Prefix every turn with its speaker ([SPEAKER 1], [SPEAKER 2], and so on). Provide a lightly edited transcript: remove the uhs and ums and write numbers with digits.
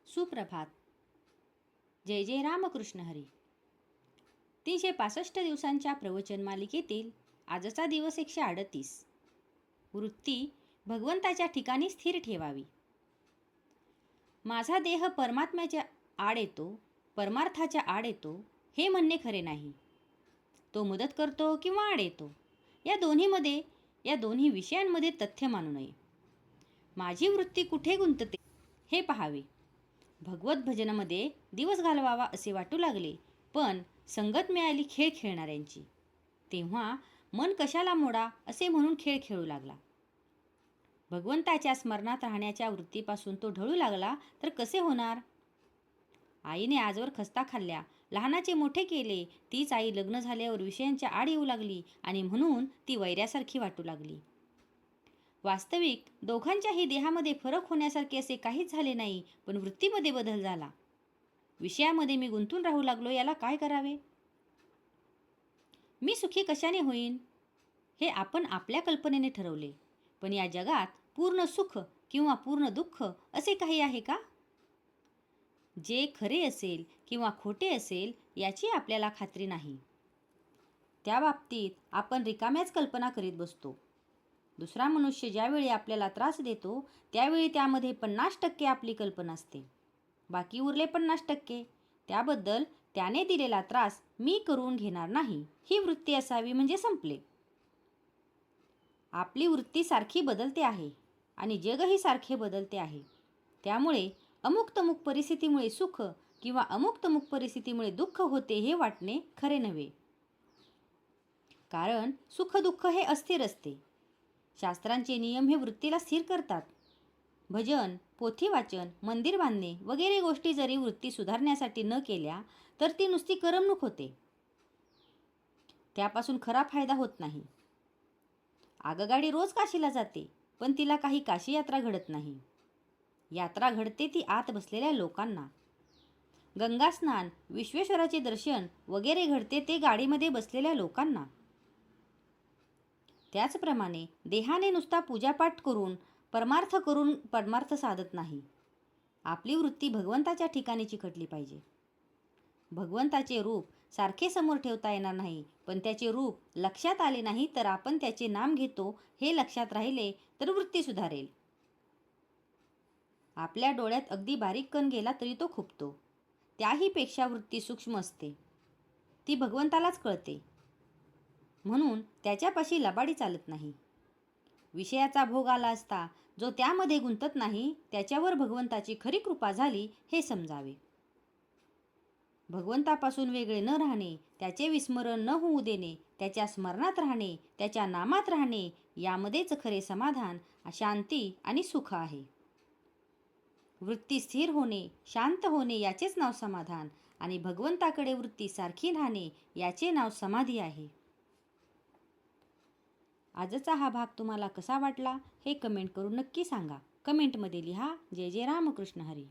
[SPEAKER 1] सुप्रभात. जय जय रामकृष्ण हरी. 365 दिवसांच्या प्रवचन मालिकेतील आजचा दिवस 138. वृत्ती भगवंताच्या ठिकाणी स्थिर ठेवावी. माझा देह परमात्म्याच्या आड येतो, परमार्थाच्या आड येतो हे म्हणणे खरे नाही. तो मदत करतो किंवा आड येतो, या दोन्ही विषयांमध्ये तथ्य मानू नये. माझी वृत्ती कुठे गुंतते हे पाहावे. भगवत भजनामध्ये दिवस घालवावा असे वाटू लागले, पण संगत मिळाली खेळ खेळणाऱ्यांची, तेव्हा मन कशाला मोडा असे म्हणून खेळ खेळू लागला. भगवंताच्या स्मरणात राहण्याच्या वृत्तीपासून तो ढळू लागला तर कसे होणार? आईने आजवर खस्ता खाल्ल्या, लहानाचे मोठे केले, तीच आई लग्न झाल्यावर विषयांच्या आड येऊ लागली आणि म्हणून ती वैऱ्यासारखी वाटू लागली. वास्तविक दोघांच्याही देहामध्ये फरक होण्यासारखे असे काहीच झाले नाही, पण वृत्तीमध्ये बदल झाला. विषयामध्ये मी गुंतून राहू लागलो, याला काय करावे? मी सुखी कशाने होईन हे आपण आपल्या कल्पनेने ठरवले, पण या जगात पूर्ण सुख किंवा पूर्ण दुःख असे काही आहे का? जे खरे असेल किंवा खोटे असेल याची आपल्याला खात्री नाही. त्या बाबतीत आपण रिकाम्याच कल्पना करीत बसतो. दुसरा मनुष्य ज्यावेळी आपल्याला त्रास देतो त्यावेळी त्यामध्ये 50% आपली कल्पना असते, बाकी उरले 50% त्याबद्दल त्याने दिलेला त्रास मी करून घेणार नाही ही वृत्ती असावी, म्हणजे संपले. आपली वृत्ती सारखी बदलते आहे आणि जगही सारखे बदलते आहे. त्यामुळे अमुक तमुक परिस्थितीमुळे सुख किंवा अमुक तमुक परिस्थितीमुळे दुःख होते हे वाटणे खरे नव्हे. कारण सुख दुःख हे अस्थिर असते. शास्त्रांचे नियम हे वृत्तीला स्थिर करतात. भजन, पोथी वाचन, मंदिर बांधणे वगैरे गोष्टी जरी वृत्ती सुधारण्यासाठी न केल्या तर ती नुसती करमणूक होते. त्यापासून खरा फायदा होत नाही. आगगाडी रोज काशीला जाते, पण तिला काही काशी यात्रा घडत नाही. यात्रा घडते ती आत बसलेल्या लोकांना. गंगा स्नान, विश्वेश्वराचे दर्शन वगैरे घडते ते गाडीमध्ये बसलेल्या लोकांना. त्याचप्रमाणे देहाने नुसता पूजापाठ करून परमार्थ साधत नाही. आपली वृत्ती भगवंताच्या ठिकाणी चिकटली पाहिजे. भगवंताचे रूप सारखे समोर ठेवता येणार नाही, पण त्याचे रूप लक्षात आले नाही तर आपण त्याचे नाम घेतो हे लक्षात राहिले तर वृत्ती सुधारेल. आपल्या डोळ्यात अगदी बारीक कण गेला तरी तो खुपतो. त्याही पेक्षा वृत्ती सूक्ष्म असते. ती भगवंतालाच कळते, म्हणून त्याच्यापाशी लबाडी चालत नाही. विषयाचा भोग आला असता जो त्यामध्ये गुंतत नाही त्याच्यावर भगवंताची खरी कृपा झाली हे समजावे. भगवंतापासून वेगळे न राहणे, त्याचे विस्मरण न होऊ देणे, त्याच्या स्मरणात राहणे, त्याच्या नामात राहणे यामध्येच खरे समाधान, शांती आणि सुख आहे. वृत्ती स्थिर होणे, शांत होणे याचेच नाव समाधान आणि भगवंताकडे वृत्ती सारखी राहणे याचे नाव समाधी आहे. आजचा हा भाग तुम्हाला कसा वाटला हे कमेंट करून नक्की सांगा. कमेंटमध्ये लिहा. जय जय रामकृष्ण हरी.